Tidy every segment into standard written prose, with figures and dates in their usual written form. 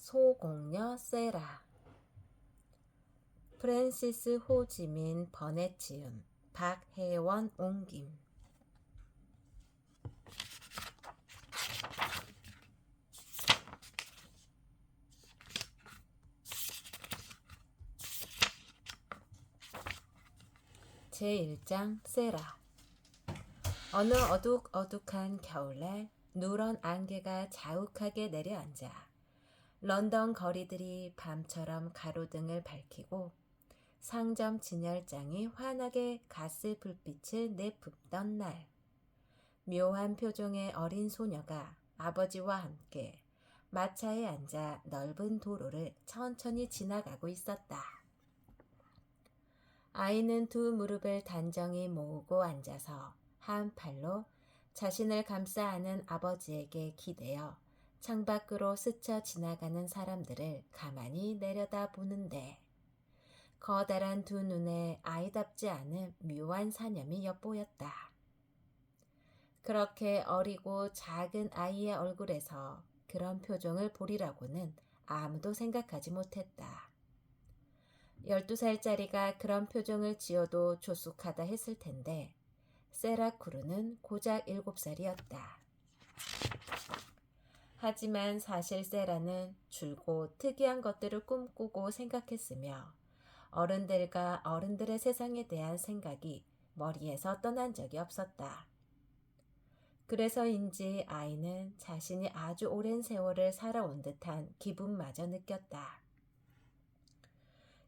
소공녀 세라. 프랜시스 호지민 버넷 지음, 박혜원 옮김. 제1장 세라. 어느 어둑어둑한 겨울날 누런 안개가 자욱하게 내려앉아 런던 거리들이 밤처럼 가로등을 밝히고 상점 진열장이 환하게 가스 불빛을 내뿜던 날, 묘한 표정의 어린 소녀가 아버지와 함께 마차에 앉아 넓은 도로를 천천히 지나가고 있었다. 아이는 두 무릎을 단정히 모으고 앉아서 한 팔로 자신을 감싸 안은 아버지에게 기대어 창밖으로 스쳐 지나가는 사람들을 가만히 내려다 보는데, 커다란 두 눈에 아이답지 않은 묘한 사념이 엿보였다. 그렇게 어리고 작은 아이의 얼굴에서 그런 표정을 보리라고는 아무도 생각하지 못했다. 12살짜리가 그런 표정을 지어도 조숙하다 했을 텐데 세라쿠르는 고작 7살이었다. 하지만 사실 세라는 줄곧 특이한 것들을 꿈꾸고 생각했으며 어른들과 어른들의 세상에 대한 생각이 머리에서 떠난 적이 없었다. 그래서인지 아이는 자신이 아주 오랜 세월을 살아온 듯한 기분마저 느꼈다.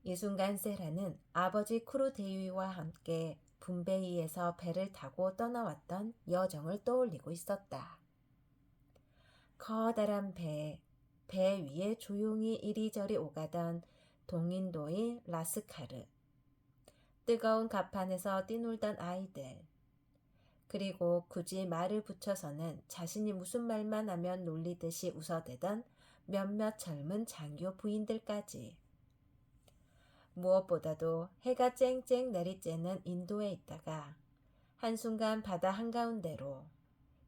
이 순간 세라는 아버지 쿠르데위와 함께 분베이에서 배를 타고 떠나왔던 여정을 떠올리고 있었다. 커다란 배 위에 조용히 이리저리 오가던 동인도인 라스카르, 뜨거운 갑판에서 뛰놀던 아이들, 그리고 굳이 말을 붙여서는 자신이 무슨 말만 하면 놀리듯이 웃어대던 몇몇 젊은 장교 부인들까지. 무엇보다도 해가 쨍쨍 내리쬐는 인도에 있다가 한순간 바다 한가운데로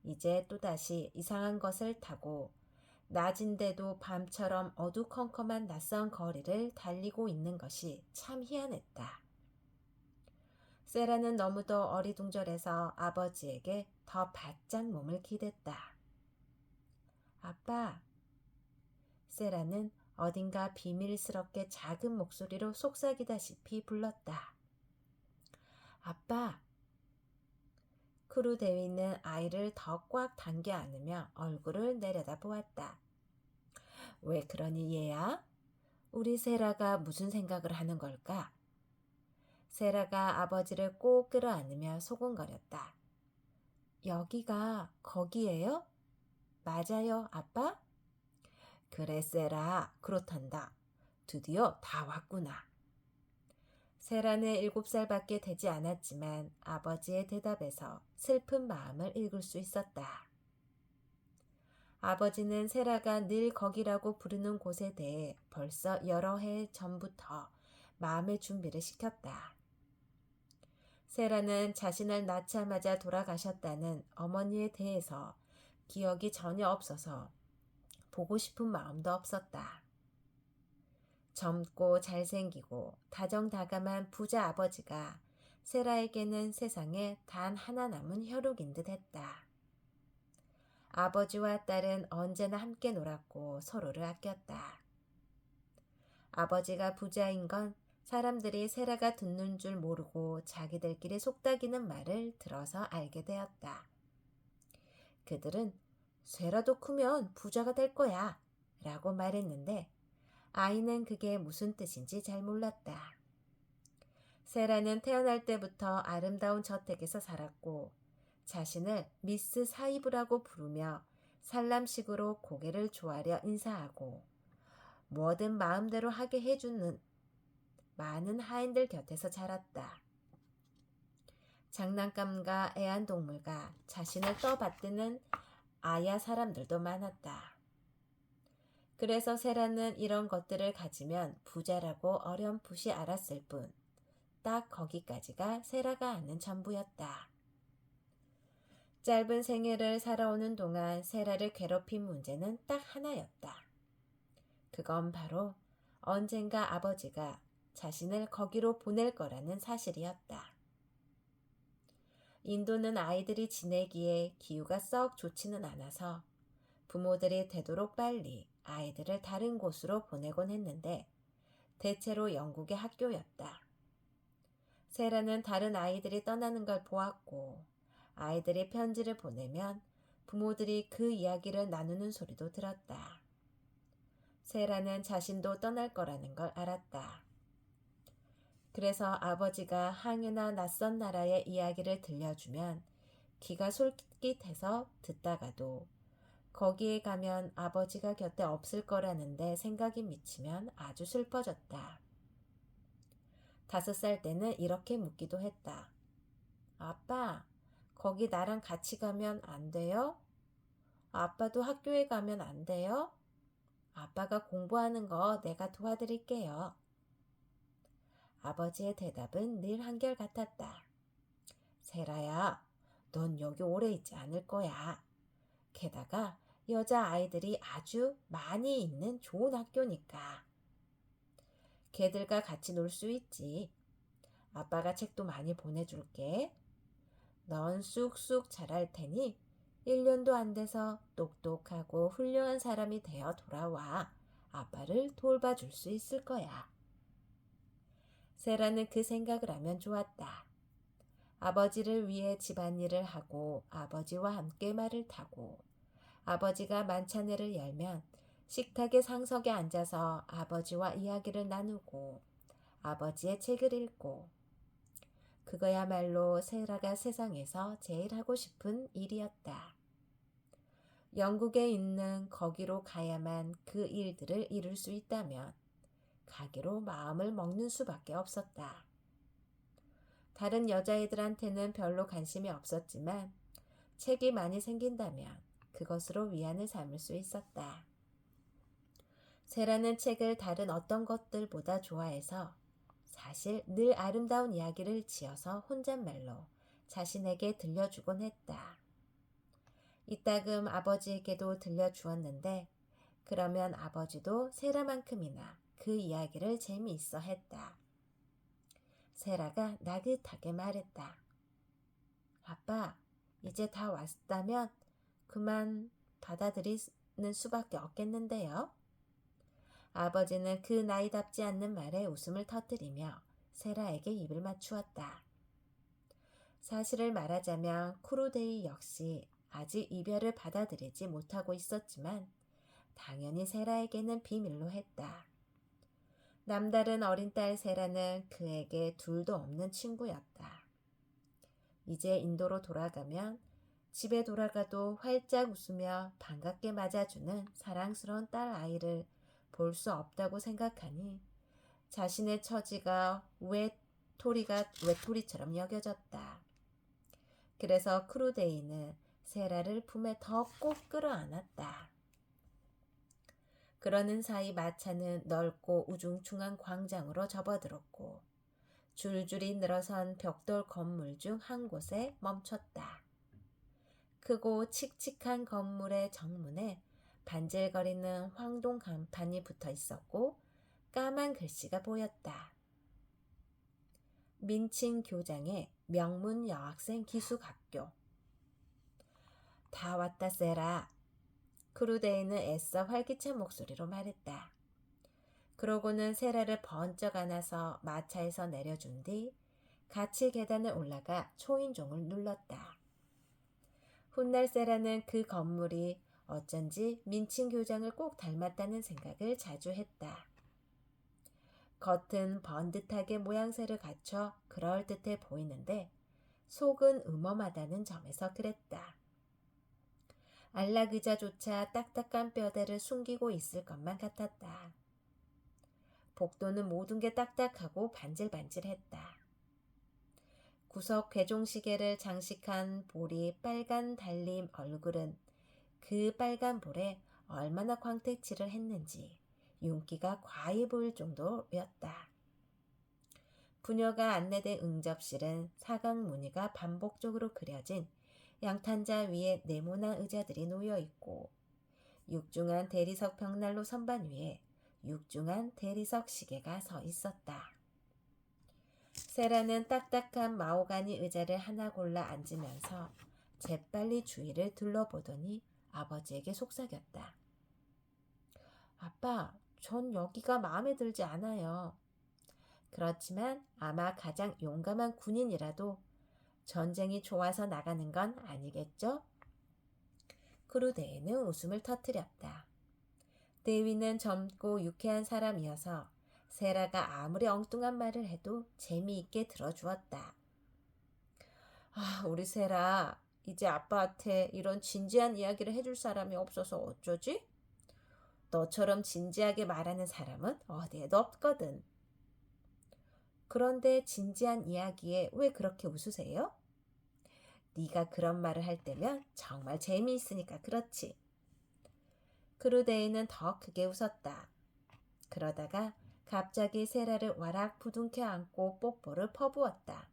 이제 또다시 이상한 것을 타고 낮인데도 밤처럼 어두컴컴한 낯선 거리를 달리고 있는 것이 참 희한했다. 세라는 너무도 어리둥절해서 아버지에게 더 바짝 몸을 기댔다. 아빠. 세라는 어딘가 비밀스럽게 작은 목소리로 속삭이다시피 불렀다. 아빠. 크루데위는 아이를 더 꽉 당겨 안으며 얼굴을 내려다 보았다. 왜 그러니 얘야? 우리 세라가 무슨 생각을 하는 걸까? 세라가 아버지를 꼭 끌어안으며 소곤거렸다. 여기가 거기예요? 맞아요, 아빠? 그래, 세라, 그렇단다. 드디어 다 왔구나. 세라는 7살밖에 되지 않았지만 아버지의 대답에서 슬픈 마음을 읽을 수 있었다. 아버지는 세라가 늘 거기라고 부르는 곳에 대해 벌써 여러 해 전부터 마음의 준비를 시켰다. 세라는 자신을 낳자마자 돌아가셨다는 어머니에 대해서 기억이 전혀 없어서 보고 싶은 마음도 없었다. 젊고 잘생기고 다정다감한 부자 아버지가 세라에게는 세상에 단 하나 남은 혈육인 듯 했다. 아버지와 딸은 언제나 함께 놀았고 서로를 아꼈다. 아버지가 부자인 건 사람들이 세라가 듣는 줄 모르고 자기들끼리 속닥이는 말을 들어서 알게 되었다. 그들은 세라도 크면 부자가 될 거야 라고 말했는데 아이는 그게 무슨 뜻인지 잘 몰랐다. 세라는 태어날 때부터 아름다운 저택에서 살았고 자신을 미스 사이브라고 부르며 살람식으로 고개를 조아려 인사하고 뭐든 마음대로 하게 해주는 많은 하인들 곁에서 자랐다. 장난감과 애완동물과 자신을 떠받드는 아야 사람들도 많았다. 그래서 세라는 이런 것들을 가지면 부자라고 어렴풋이 알았을 뿐 딱 거기까지가 세라가 아는 전부였다. 짧은 생애를 살아오는 동안 세라를 괴롭힌 문제는 딱 하나였다. 그건 바로 언젠가 아버지가 자신을 거기로 보낼 거라는 사실이었다. 인도는 아이들이 지내기에 기후가 썩 좋지는 않아서 부모들이 되도록 빨리 아이들을 다른 곳으로 보내곤 했는데 대체로 영국의 학교였다. 세라는 다른 아이들이 떠나는 걸 보았고 아이들이 편지를 보내면 부모들이 그 이야기를 나누는 소리도 들었다. 세라는 자신도 떠날 거라는 걸 알았다. 그래서 아버지가 항해나 낯선 나라의 이야기를 들려주면 귀가 솔깃해서 듣다가도 거기에 가면 아버지가 곁에 없을 거라는데 생각이 미치면 아주 슬퍼졌다. 5살 때는 이렇게 묻기도 했다. 아빠, 거기 나랑 같이 가면 안 돼요? 아빠도 학교에 가면 안 돼요? 아빠가 공부하는 거 내가 도와드릴게요. 아버지의 대답은 늘 한결같았다. 세라야, 넌 여기 오래 있지 않을 거야. 게다가 여자아이들이 아주 많이 있는 좋은 학교니까. 걔들과 같이 놀 수 있지. 아빠가 책도 많이 보내줄게. 넌 쑥쑥 자랄 테니 1년도 안 돼서 똑똑하고 훌륭한 사람이 되어 돌아와 아빠를 돌봐줄 수 있을 거야. 세라는 그 생각을 하면 좋았다. 아버지를 위해 집안일을 하고 아버지와 함께 말을 타고 아버지가 만찬회를 열면 식탁의 상석에 앉아서 아버지와 이야기를 나누고 아버지의 책을 읽고 그거야말로 세라가 세상에서 제일 하고 싶은 일이었다. 영국에 있는 거기로 가야만 그 일들을 이룰 수 있다면 가기로 마음을 먹는 수밖에 없었다. 다른 여자애들한테는 별로 관심이 없었지만 책이 많이 생긴다면 그것으로 위안을 삼을 수 있었다. 세라는 책을 다른 어떤 것들보다 좋아해서 사실 늘 아름다운 이야기를 지어서 혼잣말로 자신에게 들려주곤 했다. 이따금 아버지에게도 들려주었는데 그러면 아버지도 세라만큼이나 그 이야기를 재미있어 했다. 세라가 나긋하게 말했다. 아빠, 이제 다 왔다면 그만 받아들이는 수밖에 없겠는데요. 아버지는 그 나이답지 않는 말에 웃음을 터뜨리며 세라에게 입을 맞추었다. 사실을 말하자면 쿠루데이 역시 아직 이별을 받아들이지 못하고 있었지만 당연히 세라에게는 비밀로 했다. 남다른 어린 딸 세라는 그에게 둘도 없는 친구였다. 이제 인도로 돌아가면 집에 돌아가도 활짝 웃으며 반갑게 맞아주는 사랑스러운 딸 아이를 볼 수 없다고 생각하니 자신의 처지가 외톨이처럼 여겨졌다. 그래서 크루데이는 세라를 품에 더 꼭 끌어안았다. 그러는 사이 마차는 넓고 우중충한 광장으로 접어들었고 줄줄이 늘어선 벽돌 건물 중 한 곳에 멈췄다. 크고 칙칙한 건물의 정문에 반질거리는 황동 간판이 붙어 있었고 까만 글씨가 보였다. 민칭 교장의 명문 여학생 기숙학교. 다 왔다 세라. 크루데이는 애써 활기찬 목소리로 말했다. 그러고는 세라를 번쩍 안아서 마차에서 내려준 뒤 같이 계단을 올라가 초인종을 눌렀다. 훗날 세라는 그 건물이 어쩐지 민칭 교장을 꼭 닮았다는 생각을 자주 했다. 겉은 번듯하게 모양새를 갖춰 그럴듯해 보이는데 속은 음험하다는 점에서 그랬다. 안락의자조차 딱딱한 뼈대를 숨기고 있을 것만 같았다. 복도는 모든 게 딱딱하고 반질반질했다. 구석 괴종시계를 장식한 볼이 빨간 달림 얼굴은 그 빨간 볼에 얼마나 광택칠을 했는지 윤기가 과히 보일 정도였다. 부녀가 안내된 응접실은 사각 무늬가 반복적으로 그려진 양탄자 위에 네모난 의자들이 놓여 있고 육중한 대리석 벽난로 선반 위에 육중한 대리석 시계가 서 있었다. 세라는 딱딱한 마호가니 의자를 하나 골라 앉으면서 재빨리 주위를 둘러보더니 아버지에게 속삭였다. 아빠, 전 여기가 마음에 들지 않아요. 그렇지만 아마 가장 용감한 군인이라도 전쟁이 좋아서 나가는 건 아니겠죠? 크루데이는 웃음을 터뜨렸다. 데이비는 젊고 유쾌한 사람이어서 세라가 아무리 엉뚱한 말을 해도 재미있게 들어주었다. 우리 세라, 이제 아빠한테 이런 진지한 이야기를 해줄 사람이 없어서 어쩌지? 너처럼 진지하게 말하는 사람은 어디에도 없거든. 그런데 진지한 이야기에 왜 그렇게 웃으세요? 네가 그런 말을 할 때면 정말 재미있으니까 그렇지. 크루데이는 더 크게 웃었다. 그러다가 갑자기 세라를 와락 부둥켜 안고 뽀뽀를 퍼부었다.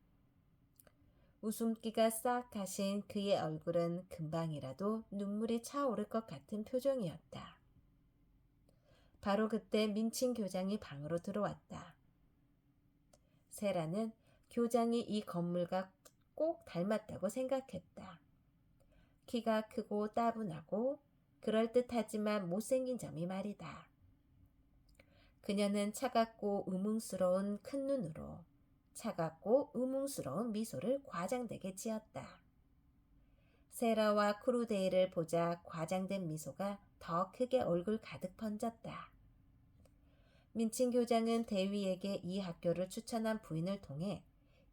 웃음기가 싹 가신 그의 얼굴은 금방이라도 눈물이 차오를 것 같은 표정이었다. 바로 그때 민친 교장이 방으로 들어왔다. 세라는 교장이 이 건물과 꼭 닮았다고 생각했다. 키가 크고 따분하고 그럴듯하지만 못생긴 점이 말이다. 그녀는 차갑고 의문스러운 큰 눈으로 차갑고 의문스러운 미소를 과장되게 지었다. 세라와 크루데이를 보자 과장된 미소가 더 크게 얼굴 가득 번졌다. 민친 교장은 대위에게 이 학교를 추천한 부인을 통해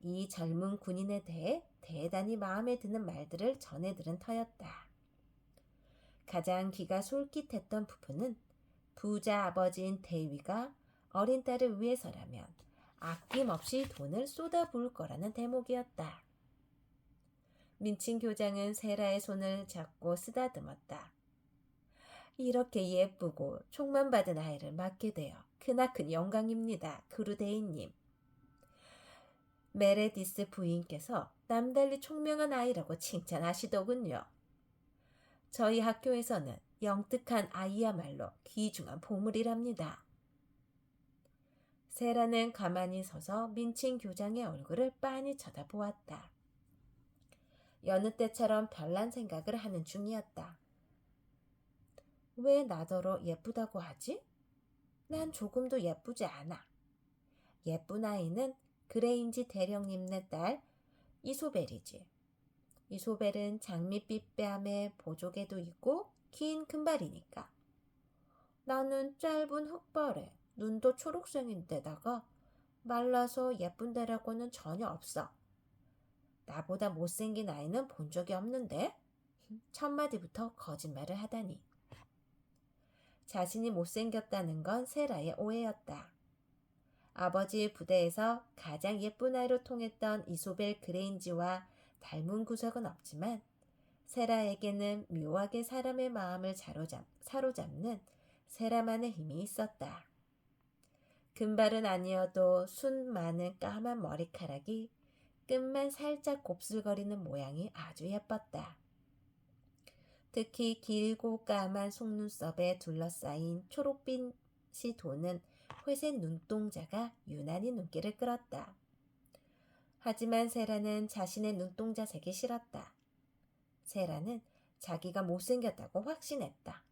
이 젊은 군인에 대해 대단히 마음에 드는 말들을 전해들은 터였다. 가장 귀가 솔깃했던 부분은 부자 아버지인 대위가 어린 딸을 위해서라면 아낌없이 돈을 쏟아부을 거라는 대목이었다. 민친 교장은 세라의 손을 잡고 쓰다듬었다. 이렇게 예쁘고 총만 받은 아이를 맡게 되어 크나큰 영광입니다. 크루데이님. 메레디스 부인께서 남달리 총명한 아이라고 칭찬하시더군요. 저희 학교에서는 영특한 아이야말로 귀중한 보물이랍니다. 세라는 가만히 서서 민친 교장의 얼굴을 빤히 쳐다보았다. 여느 때처럼 별난 생각을 하는 중이었다. 왜 나더러 예쁘다고 하지? 난 조금도 예쁘지 않아. 예쁜 아이는 그레인지 대령님네 딸 이소벨이지. 이소벨은 장밋빛 뺨에 보조개도 있고 긴 금발이니까. 나는 짧은 흑발에 눈도 초록색인데다가 말라서 예쁜 데라고는 전혀 없어. 나보다 못생긴 아이는 본 적이 없는데? 첫마디부터 거짓말을 하다니. 자신이 못생겼다는 건 세라의 오해였다. 아버지의 부대에서 가장 예쁜 아이로 통했던 이소벨 그레인지와 닮은 구석은 없지만 세라에게는 묘하게 사람의 마음을 사로잡는 세라만의 힘이 있었다. 금발은 아니어도 순 많은 까만 머리카락이 끝만 살짝 곱슬거리는 모양이 아주 예뻤다. 특히 길고 까만 속눈썹에 둘러싸인 초록빛이 도는 회색 눈동자가 유난히 눈길을 끌었다. 하지만 세라는 자신의 눈동자 색이 싫었다. 세라는 자기가 못생겼다고 확신했다.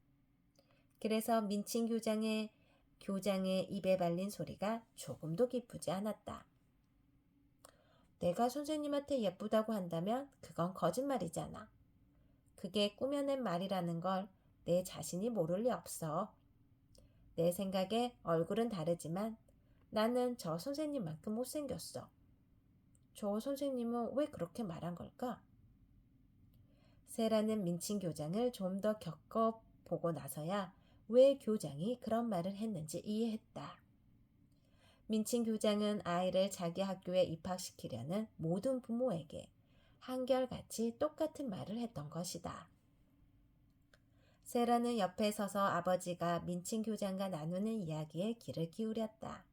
그래서 민친 교장의 입에 발린 소리가 조금도 기쁘지 않았다. 내가 선생님한테 예쁘다고 한다면 그건 거짓말이잖아. 그게 꾸며낸 말이라는 걸 내 자신이 모를 리 없어. 내 생각에 얼굴은 다르지만 나는 저 선생님만큼 못생겼어. 저 선생님은 왜 그렇게 말한 걸까? 세라는 민친 교장을 좀 더 겪어보고 나서야 왜 교장이 그런 말을 했는지 이해했다. 민친 교장은 아이를 자기 학교에 입학시키려는 모든 부모에게 한결같이 똑같은 말을 했던 것이다. 세라는 옆에 서서 아버지가 민친 교장과 나누는 이야기에 귀를 기울였다.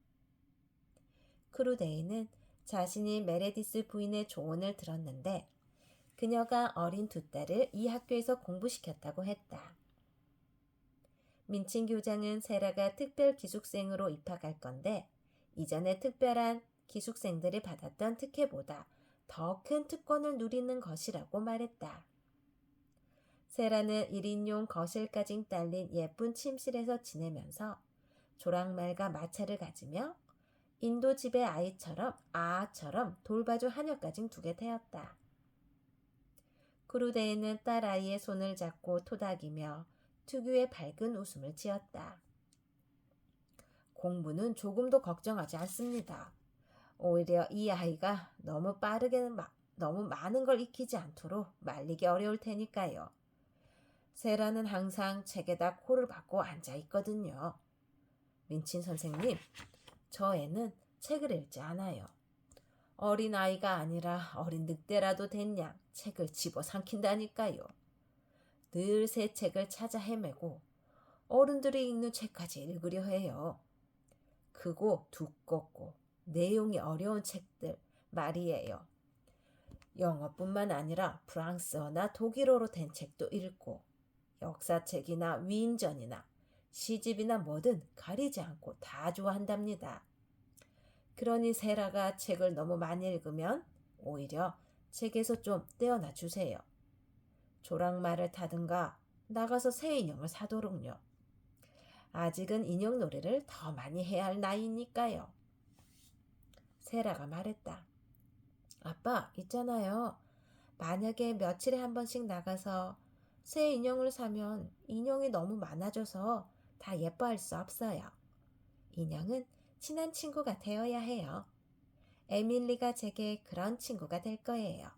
크루데이는 자신이 메레디스 부인의 조언을 들었는데 그녀가 어린 두 딸을 이 학교에서 공부시켰다고 했다. 민친 교장은 세라가 특별 기숙생으로 입학할 건데 이전에 특별한 기숙생들이 받았던 특혜보다 더 큰 특권을 누리는 것이라고 말했다. 세라는 1인용 거실까지 딸린 예쁜 침실에서 지내면서 조랑말과 마차를 가지며 인도 집의 아처럼 돌봐줄 하녀까지 두게 되었다. 크루데이는 딸아이의 손을 잡고 토닥이며 특유의 밝은 웃음을 지었다. 공부는 조금도 걱정하지 않습니다. 오히려 이 아이가 너무 많은 걸 익히지 않도록 말리기 어려울 테니까요. 세라는 항상 책에다 코를 박고 앉아 있거든요. 민친 선생님, 저 애는 책을 읽지 않아요. 어린 아이가 아니라 어린 늑대라도 됐냐 책을 집어삼킨다니까요. 늘 새 책을 찾아 헤매고 어른들이 읽는 책까지 읽으려 해요. 크고 두껍고 내용이 어려운 책들 말이에요. 영어뿐만 아니라 프랑스어나 독일어로 된 책도 읽고 역사책이나 위인전이나 시집이나 뭐든 가리지 않고 다 좋아한답니다. 그러니 세라가 책을 너무 많이 읽으면 오히려 책에서 좀 떼어놔 주세요. 조랑말을 타든가 나가서 새 인형을 사도록요. 아직은 인형놀이를 더 많이 해야 할 나이니까요. 세라가 말했다. 아빠, 있잖아요. 만약에 며칠에 한 번씩 나가서 새 인형을 사면 인형이 너무 많아져서 다 예뻐할 수 없어요. 인형은 친한 친구가 되어야 해요. 에밀리가 제게 그런 친구가 될 거예요.